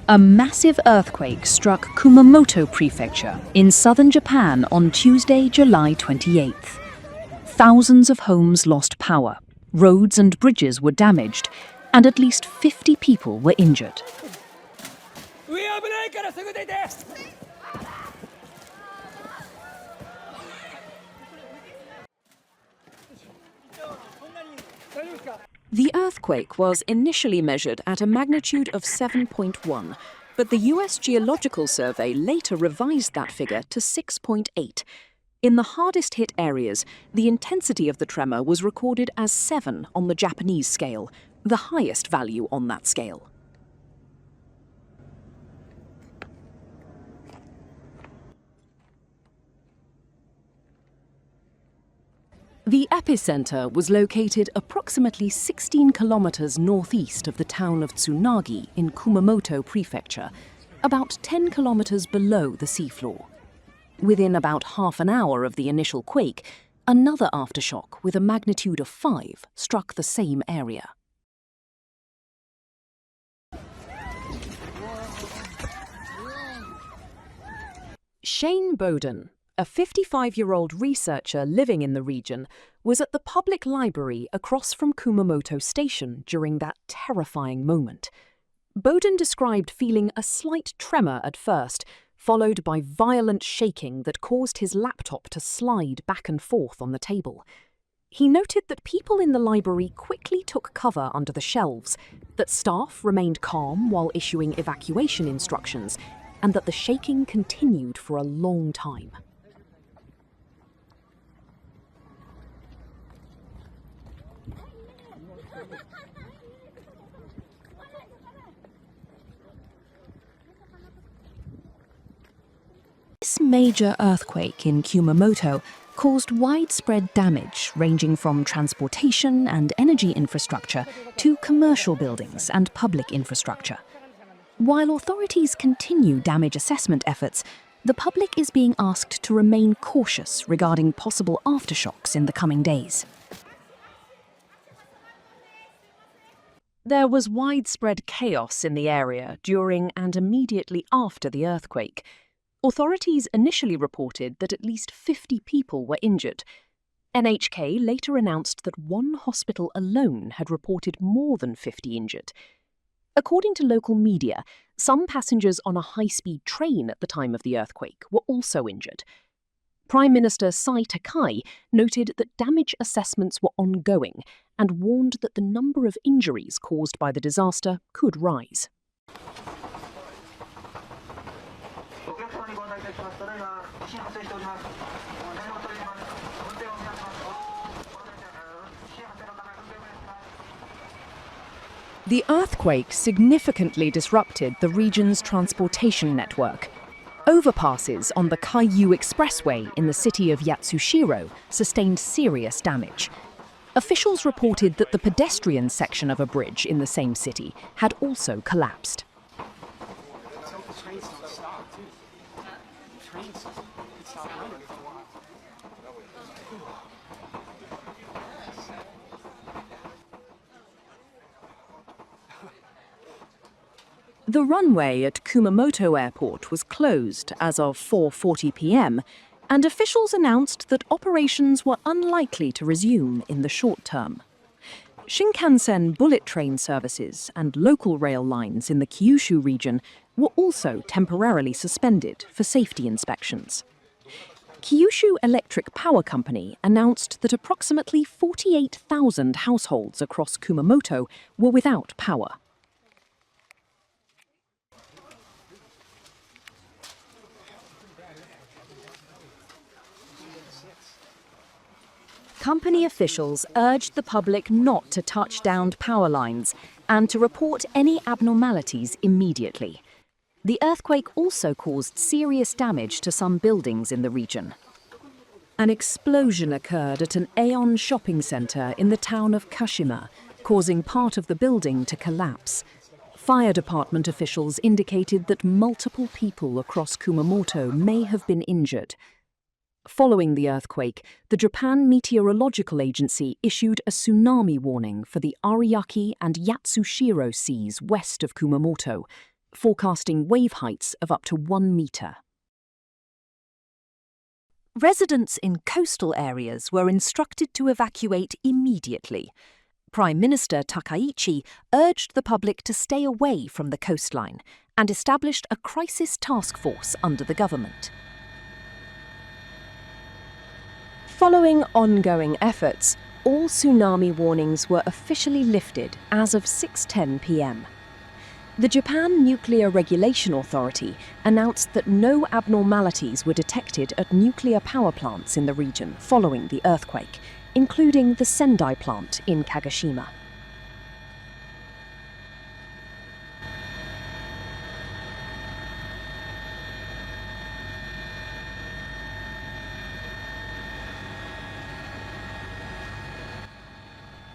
A massive earthquake struck Kumamoto Prefecture in southern Japan on Tuesday, July 28th. Thousands of homes lost power, roads and bridges were damaged, and at least 50 people were injured. The earthquake was initially measured at a magnitude of 7.1, but the US Geological Survey later revised that figure to 6.8. In the hardest hit areas, the intensity of the tremor was recorded as 7 on the Japanese scale, the highest value on that scale. The epicenter was located approximately 16 kilometers northeast of the town of Tsunami in Kumamoto Prefecture, about 10 kilometers below the seafloor. Within about half an hour of the initial quake, another aftershock with a magnitude of 5 struck the same area. Shane Bowden, a 55-year-old researcher living in the region, was at the public library across from Kumamoto Station during that terrifying moment. Bowden described feeling a slight tremor at first, followed by violent shaking that caused his laptop to slide back and forth on the table. He noted that people in the library quickly took cover under the shelves, that staff remained calm while issuing evacuation instructions, and that the shaking continued for a long time. This major earthquake in Kumamoto caused widespread damage ranging from transportation and energy infrastructure to commercial buildings and public infrastructure. While authorities continue damage assessment efforts, the public is being asked to remain cautious regarding possible aftershocks in the coming days. There was widespread chaos in the area during and immediately after the earthquake. Authorities initially reported that at least 50 people were injured. NHK later announced that one hospital alone had reported more than 50 injured. According to local media, some passengers on a high-speed train at the time of the earthquake were also injured. Prime Minister Sai Takai noted that damage assessments were ongoing and warned that the number of injuries caused by the disaster could rise. The earthquake significantly disrupted the region's transportation network. Overpasses on the Kaiyu Expressway in the city of Yatsushiro sustained serious damage. Officials reported that the pedestrian section of a bridge in the same city had also collapsed. The runway at Kumamoto Airport was closed as of 4:40 p.m, and officials announced that operations were unlikely to resume in the short term. Shinkansen bullet train services and local rail lines in the Kyushu region were also temporarily suspended for safety inspections. Kyushu Electric Power Company announced that approximately 48,000 households across Kumamoto were without power. Company officials urged the public not to touch downed power lines and to report any abnormalities immediately. The earthquake also caused serious damage to some buildings in the region. An explosion occurred at an Aeon shopping centre in the town of Kashima, causing part of the building to collapse. Fire department officials indicated that multiple people across Kumamoto may have been injured. Following the earthquake, the Japan Meteorological Agency issued a tsunami warning for the Ariake and Yatsushiro seas west of Kumamoto, forecasting wave heights of up to 1 meter. Residents in coastal areas were instructed to evacuate immediately. Prime Minister Takaichi urged the public to stay away from the coastline and established a crisis task force under the government. Following ongoing efforts, all tsunami warnings were officially lifted as of 6:10 p.m. The Japan Nuclear Regulation Authority announced that no abnormalities were detected at nuclear power plants in the region following the earthquake, including the Sendai plant in Kagoshima.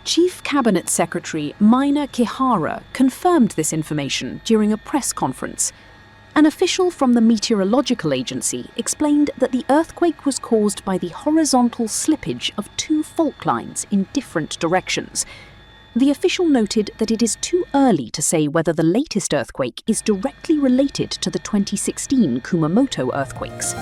Chief Cabinet Secretary Mina Kihara confirmed this information during a press conference. An official from the Meteorological Agency explained that the earthquake was caused by the horizontal slippage of 2 fault lines in different directions. The official noted that it is too early to say whether the latest earthquake is directly related to the 2016 Kumamoto earthquakes.